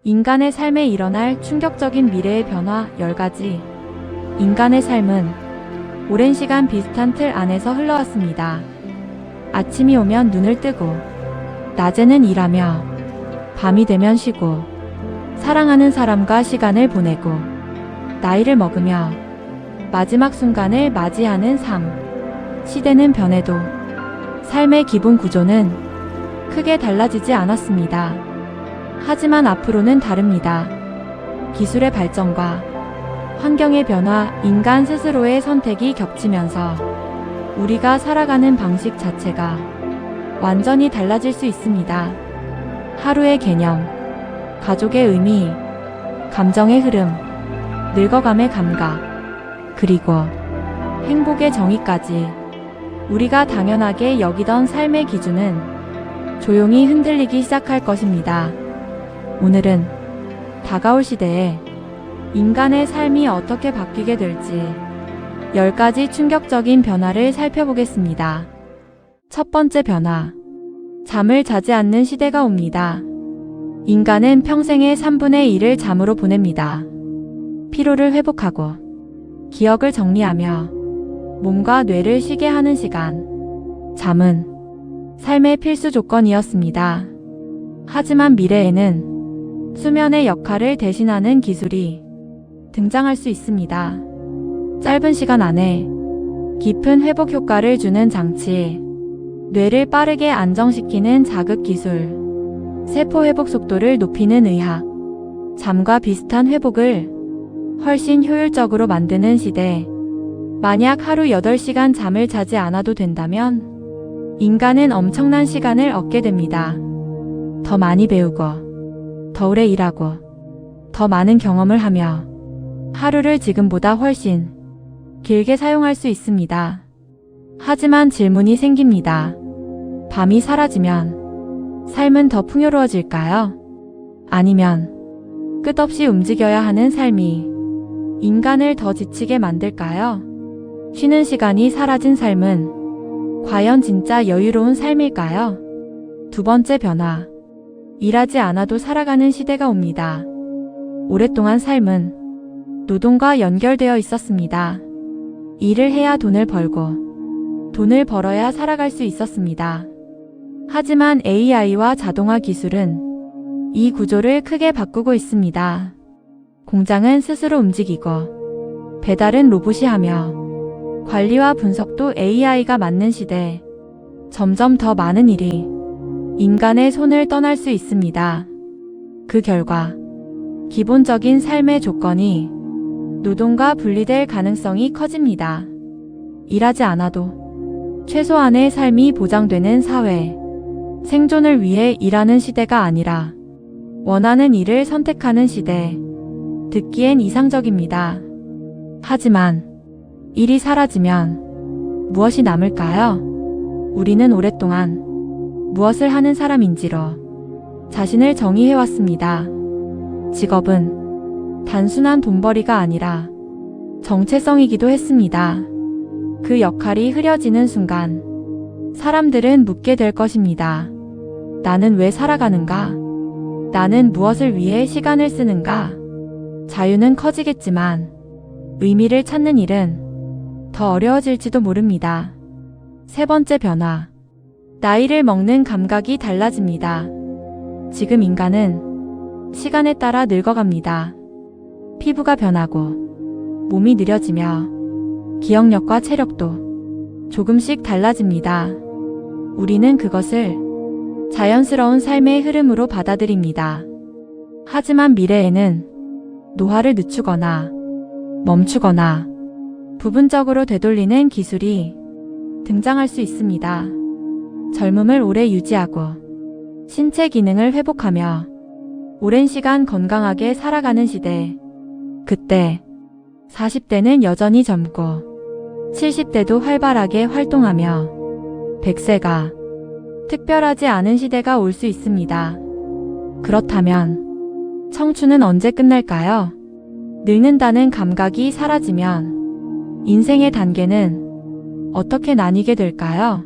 인간의 삶에 일어날 충격적인 미래의 변화 10가지. 인간의 삶은 오랜 시간 비슷한 틀 안에서 흘러왔습니다. 아침이 오면 눈을 뜨고, 낮에는 일하며, 밤이 되면 쉬고, 사랑하는 사람과 시간을 보내고, 나이를 먹으며, 마지막 순간을 맞이하는 삶. 시대는 변해도 삶의 기본 구조는 크게 달라지지 않았습니다. 하지만 앞으로는 다릅니다. 기술의 발전과 환경의 변화, 인간 스스로의 선택이 겹치면서 우리가 살아가는 방식 자체가 완전히 달라질 수 있습니다. 하루의 개념, 가족의 의미, 감정의 흐름, 늙어감의 감각, 그리고 행복의 정의까지 우리가 당연하게 여기던 삶의 기준은 조용히 흔들리기 시작할 것입니다. 오늘은 다가올 시대에 인간의 삶이 어떻게 바뀌게 될지 10가지 충격적인 변화를 살펴보겠습니다. 첫 번째 변화. 잠을 자지 않는 시대가 옵니다. 인간은 평생의 3분의 1을 잠으로 보냅니다. 피로를 회복하고 기억을 정리하며 몸과 뇌를 쉬게 하는 시간. 잠은 삶의 필수 조건이었습니다. 하지만 미래에는 수면의 역할을 대신하는 기술이 등장할 수 있습니다. 짧은 시간 안에 깊은 회복 효과를 주는 장치, 뇌를 빠르게 안정시키는 자극 기술, 세포 회복 속도를 높이는 의학, 잠과 비슷한 회복을 훨씬 효율적으로 만드는 시대. 만약 하루 8시간 잠을 자지 않아도 된다면 인간은 엄청난 시간을 얻게 됩니다. 더 많이 배우고, 더 오래 일하고, 더 많은 경험을 하며 하루를 지금보다 훨씬 길게 사용할 수 있습니다. 하지만 질문이 생깁니다. 밤이 사라지면 삶은 더 풍요로워질까요? 아니면 끝없이 움직여야 하는 삶이 인간을 더 지치게 만들까요? 쉬는 시간이 사라진 삶은 과연 진짜 여유로운 삶일까요? 두 번째 변화. 일하지 않아도 살아가는 시대가 옵니다. 오랫동안 삶은 노동과 연결되어 있었습니다. 일을 해야 돈을 벌고, 돈을 벌어야 살아갈 수 있었습니다. 하지만 AI와 자동화 기술은 이 구조를 크게 바꾸고 있습니다. 공장은 스스로 움직이고, 배달은 로봇이 하며, 관리와 분석도 AI가 맡는 시대. 점점 더 많은 일이 인간의 손을 떠날 수 있습니다. 그 결과 기본적인 삶의 조건이 노동과 분리될 가능성이 커집니다. 일하지 않아도 최소한의 삶이 보장되는 사회. 생존을 위해 일하는 시대가 아니라 원하는 일을 선택하는 시대. 듣기엔 이상적입니다. 하지만 일이 사라지면 무엇이 남을까요? 우리는 오랫동안 무엇을 하는 사람인지로 자신을 정의해왔습니다. 직업은 단순한 돈벌이가 아니라 정체성이기도 했습니다. 그 역할이 흐려지는 순간 사람들은 묻게 될 것입니다. 나는 왜 살아가는가? 나는 무엇을 위해 시간을 쓰는가? 자유는 커지겠지만 의미를 찾는 일은 더 어려워질지도 모릅니다. 세 번째 변화. 나이를 먹는 감각이 달라집니다. 지금 인간은 시간에 따라 늙어갑니다. 피부가 변하고 몸이 느려지며 기억력과 체력도 조금씩 달라집니다. 우리는 그것을 자연스러운 삶의 흐름으로 받아들입니다. 하지만 미래에는 노화를 늦추거나 멈추거나 부분적으로 되돌리는 기술이 등장할 수 있습니다. 젊음을 오래 유지하고 신체 기능을 회복하며 오랜 시간 건강하게 살아가는 시대. 그때 40대는 여전히 젊고 70대도 활발하게 활동하며 100세가 특별하지 않은 시대가 올 수 있습니다. 그렇다면 청춘은 언제 끝날까요? 늙는다는 감각이 사라지면 인생의 단계는 어떻게 나뉘게 될까요?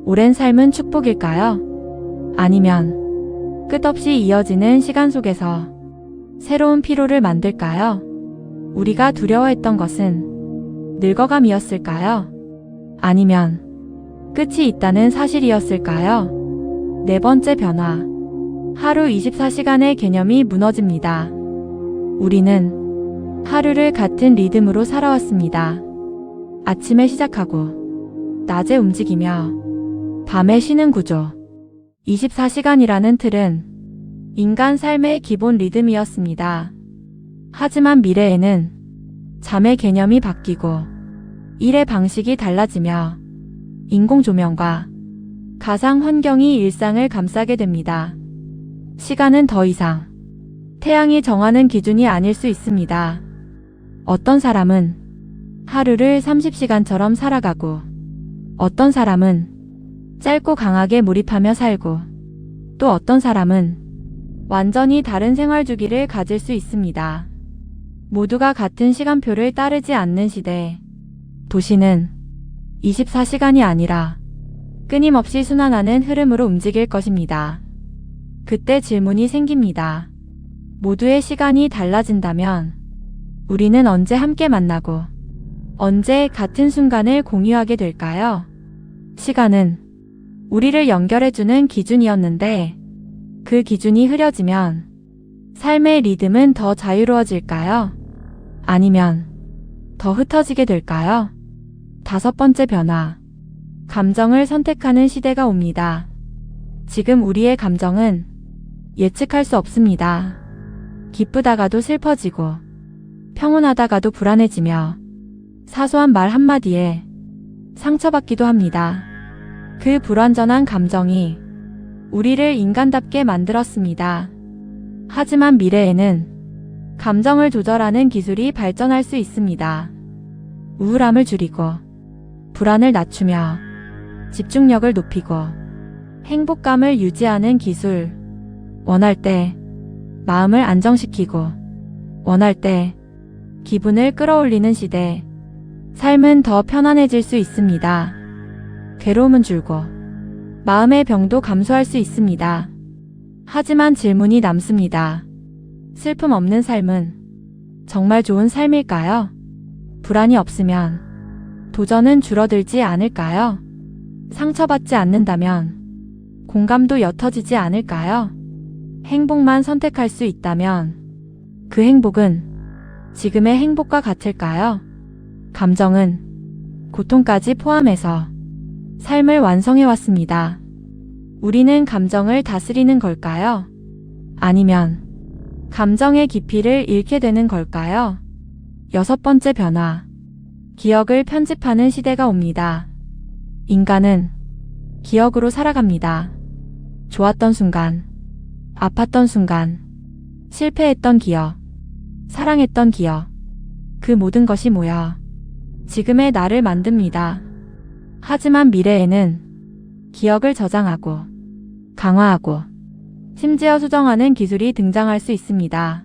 오랜 삶은 축복일까요? 아니면 끝없이 이어지는 시간 속에서 새로운 피로를 만들까요? 우리가 두려워했던 것은 늙어감이었을까요? 아니면 끝이 있다는 사실이었을까요? 네 번째 변화. 하루 24시간의 개념이 무너집니다. 우리는 하루를 같은 리듬으로 살아왔습니다. 아침에 시작하고, 낮에 움직이며, 밤에 쉬는 구조. 24시간이라는 틀은 인간 삶의 기본 리듬이었습니다. 하지만 미래에는 잠의 개념이 바뀌고, 일의 방식이 달라지며, 인공 조명과 가상 환경이 일상을 감싸게 됩니다. 시간은 더 이상 태양이 정하는 기준이 아닐 수 있습니다. 어떤 사람은 하루를 30시간처럼 살아가고, 어떤 사람은 짧고 강하게 몰입하며 살고, 또 어떤 사람은 완전히 다른 생활 주기를 가질 수 있습니다. 모두가 같은 시간표를 따르지 않는 시대, 도시는 24시간이 아니라 끊임없이 순환하는 흐름으로 움직일 것입니다. 그때 질문이 생깁니다. 모두의 시간이 달라진다면 우리는 언제 함께 만나고 언제 같은 순간을 공유하게 될까요? 시간은 우리를 연결해주는 기준이었는데 그 기준이 흐려지면 삶의 리듬은 더 자유로워질까요? 아니면 더 흩어지게 될까요? 다섯 번째 변화. 감정을 선택하는 시대가 옵니다. 지금 우리의 감정은 예측할 수 없습니다. 기쁘다가도 슬퍼지고, 평온하다가도 불안해지며, 사소한 말 한마디에 상처받기도 합니다. 그 불완전한 감정이 우리를 인간답게 만들었습니다. 하지만 미래에는 감정을 조절하는 기술이 발전할 수 있습니다. 우울함을 줄이고, 불안을 낮추며 집중력을 높이고 행복감을 유지하는 기술. 원할 때 마음을 안정시키고 원할 때 기분을 끌어올리는 시대. 삶은 더 편안해질 수 있습니다. 괴로움은 줄고 마음의 병도 감소할 수 있습니다. 하지만 질문이 남습니다. 슬픔 없는 삶은 정말 좋은 삶일까요? 불안이 없으면 도전은 줄어들지 않을까요? 상처받지 않는다면 공감도 옅어지지 않을까요? 행복만 선택할 수 있다면 그 행복은 지금의 행복과 같을까요? 감정은 고통까지 포함해서 삶을 완성해왔습니다. 우리는 감정을 다스리는 걸까요? 아니면 감정의 깊이를 잃게 되는 걸까요? 여섯 번째 변화. 기억을 편집하는 시대가 옵니다. 인간은 기억으로 살아갑니다. 좋았던 순간, 아팠던 순간, 실패했던 기억, 사랑했던 기억, 그 모든 것이 모여 지금의 나를 만듭니다. 하지만 미래에는 기억을 저장하고, 강화하고, 심지어 수정하는 기술이 등장할 수 있습니다.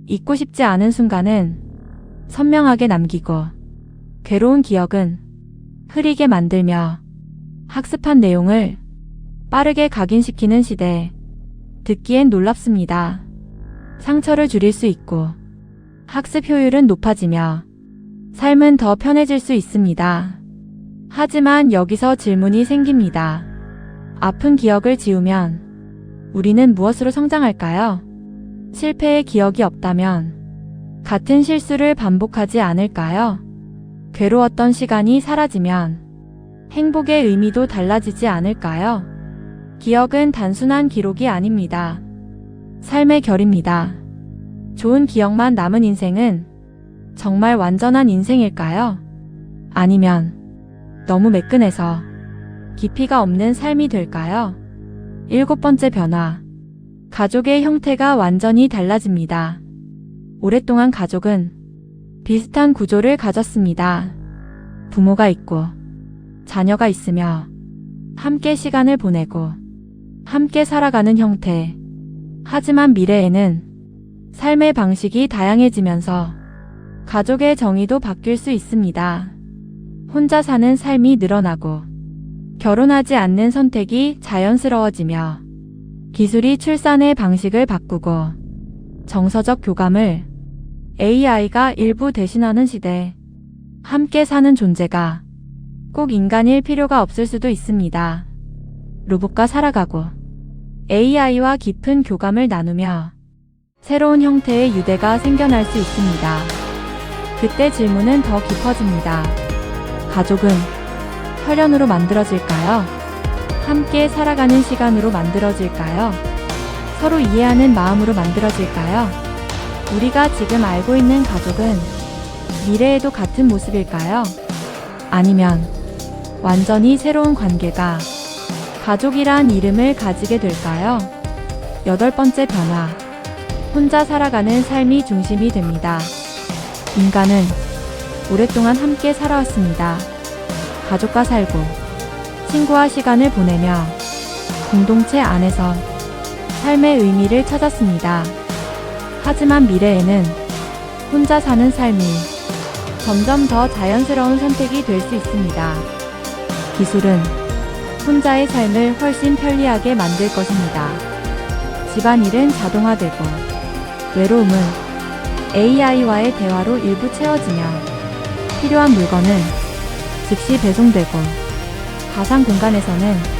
잊고 싶지 않은 순간은 선명하게 남기고, 괴로운 기억은 흐리게 만들며 학습한 내용을 빠르게 각인시키는 시대. 듣기엔 놀랍습니다. 상처를 줄일 수 있고 학습 효율은 높아지며 삶은 더 편해질 수 있습니다. 하지만 여기서 질문이 생깁니다. 아픈 기억을 지우면 우리는 무엇으로 성장할까요? 실패의 기억이 없다면 같은 실수를 반복하지 않을까요? 괴로웠던 시간이 사라지면 행복의 의미도 달라지지 않을까요? 기억은 단순한 기록이 아닙니다. 삶의 결입니다. 좋은 기억만 남은 인생은 정말 완전한 인생일까요? 아니면 너무 매끈해서 깊이가 없는 삶이 될까요? 일곱 번째 변화. 가족의 형태가 완전히 달라집니다. 오랫동안 가족은 비슷한 구조를 가졌습니다. 부모가 있고 자녀가 있으며 함께 시간을 보내고 함께 살아가는 형태. 하지만 미래에는 삶의 방식이 다양해지면서 가족의 정의도 바뀔 수 있습니다. 혼자 사는 삶이 늘어나고 결혼하지 않는 선택이 자연스러워지며 기술이 출산의 방식을 바꾸고 정서적 교감을 AI가 일부 대신하는 시대, 함께 사는 존재가 꼭 인간일 필요가 없을 수도 있습니다. 로봇과 살아가고 AI와 깊은 교감을 나누며 새로운 형태의 유대가 생겨날 수 있습니다. 그때 질문은 더 깊어집니다. 가족은 혈연으로 만들어질까요? 함께 살아가는 시간으로 만들어질까요? 서로 이해하는 마음으로 만들어질까요? 우리가 지금 알고 있는 가족은 미래에도 같은 모습일까요? 아니면 완전히 새로운 관계가 가족이란 이름을 가지게 될까요? 8번째 변화. 혼자 살아가는 삶이 중심이 됩니다. 인간은 오랫동안 함께 살아왔습니다. 가족과 살고, 친구와 시간을 보내며 공동체 안에서 삶의 의미를 찾았습니다. 하지만 미래에는 혼자 사는 삶이 점점 더 자연스러운 선택이 될 수 있습니다. 기술은 혼자의 삶을 훨씬 편리하게 만들 것입니다. 집안일은 자동화되고, 외로움은 AI와의 대화로 일부 채워지며, 필요한 물건은 즉시 배송되고, 가상 공간에서는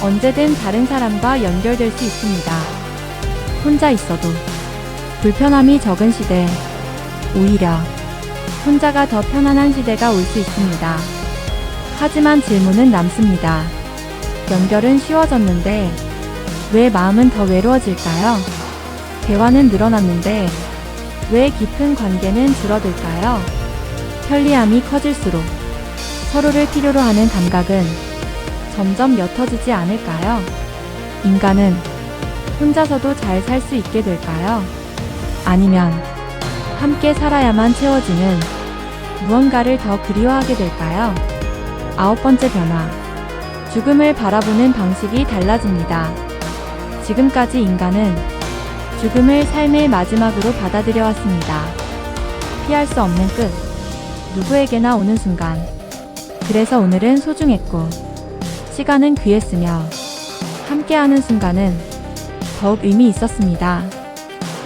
언제든 다른 사람과 연결될 수 있습니다. 혼자 있어도 불편함이 적은 시대, 오히려 혼자가 더 편안한 시대가 올 수 있습니다. 하지만 질문은 남습니다. 연결은 쉬워졌는데 왜 마음은 더 외로워질까요? 대화는 늘어났는데 왜 깊은 관계는 줄어들까요? 편리함이 커질수록 서로를 필요로 하는 감각은 점점 옅어지지 않을까요? 인간은 혼자서도 잘 살 수 있게 될까요? 아니면 함께 살아야만 채워지는 무언가를 더 그리워하게 될까요? 9번째 변화. 죽음을 바라보는 방식이 달라집니다. 지금까지 인간은 죽음을 삶의 마지막으로 받아들여 왔습니다. 피할 수 없는 끝, 누구에게나 오는 순간. 그래서 오늘은 소중했고, 시간은 귀했으며, 함께하는 순간은 더욱 의미 있었습니다.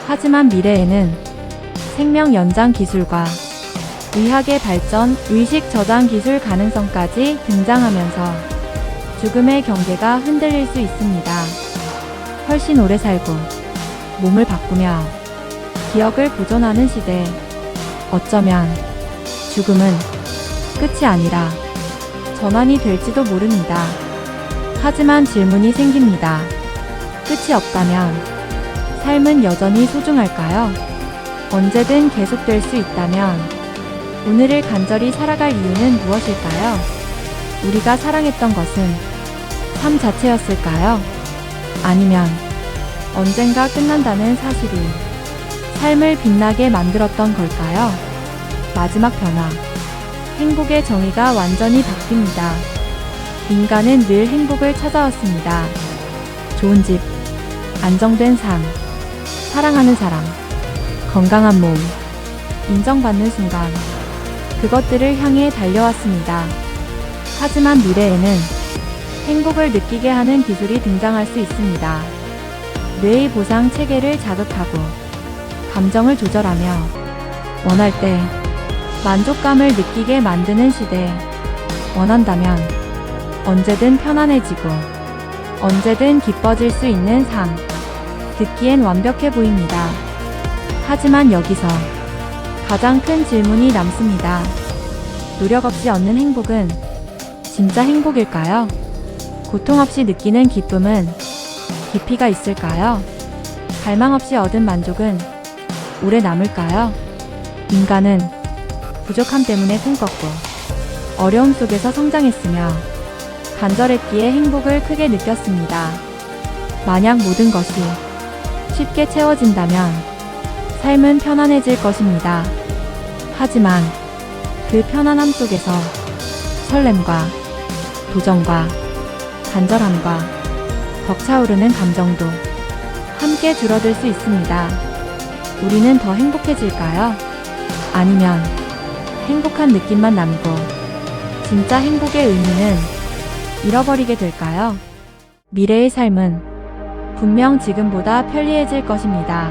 하지만 미래에는 생명 연장 기술과 의학의 발전, 의식 저장 기술 가능성까지 등장하면서 죽음의 경계가 흔들릴 수 있습니다. 훨씬 오래 살고, 몸을 바꾸며 기억을 보존하는 시대. 어쩌면 죽음은 끝이 아니라 전환이 될지도 모릅니다. 하지만 질문이 생깁니다. 끝이 없다면 삶은 여전히 소중할까요? 언제든 계속될 수 있다면 오늘을 간절히 살아갈 이유는 무엇일까요? 우리가 사랑했던 것은 삶 자체였을까요? 아니면 언젠가 끝난다는 사실이 삶을 빛나게 만들었던 걸까요? 마지막 변화. 행복의 정의가 완전히 바뀝니다. 인간은 늘 행복을 찾아왔습니다. 좋은 집, 안정된 삶, 사랑하는 사람, 건강한 몸, 인정받는 순간, 그것들을 향해 달려왔습니다. 하지만 미래에는 행복을 느끼게 하는 기술이 등장할 수 있습니다. 뇌의 보상 체계를 자극하고 감정을 조절하며 원할 때 만족감을 느끼게 만드는 시대. 원한다면 언제든 편안해지고 언제든 기뻐질 수 있는 삶. 듣기엔 완벽해 보입니다. 하지만 여기서 가장 큰 질문이 남습니다. 노력 없이 얻는 행복은 진짜 행복일까요? 고통 없이 느끼는 기쁨은 깊이가 있을까요? 갈망 없이 얻은 만족은 오래 남을까요? 인간은 부족함 때문에 꿈꿨고 어려움 속에서 성장했으며 간절했기에 행복을 크게 느꼈습니다. 만약 모든 것이 쉽게 채워진다면 삶은 편안해질 것입니다. 하지만 그 편안함 속에서 설렘과 도전과 간절함과 벅차오르는 감정도 함께 줄어들 수 있습니다. 우리는 더 행복해질까요? 아니면 행복한 느낌만 남고 진짜 행복의 의미는 잃어버리게 될까요? 미래의 삶은 분명 지금보다 편리해질 것입니다.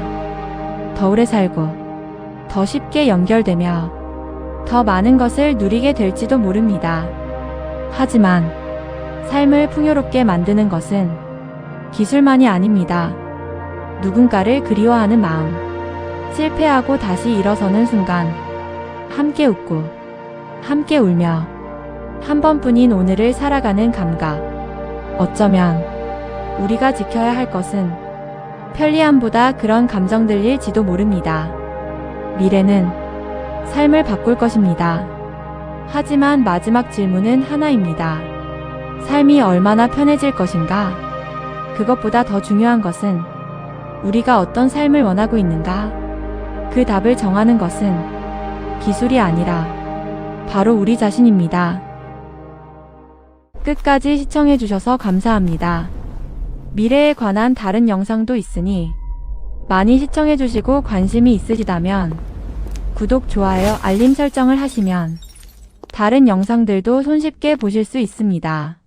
더 오래 살고 더 쉽게 연결되며 더 많은 것을 누리게 될지도 모릅니다. 하지만 삶을 풍요롭게 만드는 것은 기술만이 아닙니다. 누군가를 그리워하는 마음, 실패하고 다시 일어서는 순간, 함께 웃고, 함께 울며, 한 번뿐인 오늘을 살아가는 감각. 어쩌면 우리가 지켜야 할 것은 편리함보다 그런 감정들일지도 모릅니다. 미래는 삶을 바꿀 것입니다. 하지만 마지막 질문은 하나입니다. 삶이 얼마나 편해질 것인가? 그것보다 더 중요한 것은 우리가 어떤 삶을 원하고 있는가? 그 답을 정하는 것은 기술이 아니라 바로 우리 자신입니다. 끝까지 시청해주셔서 감사합니다. 미래에 관한 다른 영상도 있으니 많이 시청해주시고 관심이 있으시다면 구독, 좋아요, 알림 설정을 하시면 다른 영상들도 손쉽게 보실 수 있습니다.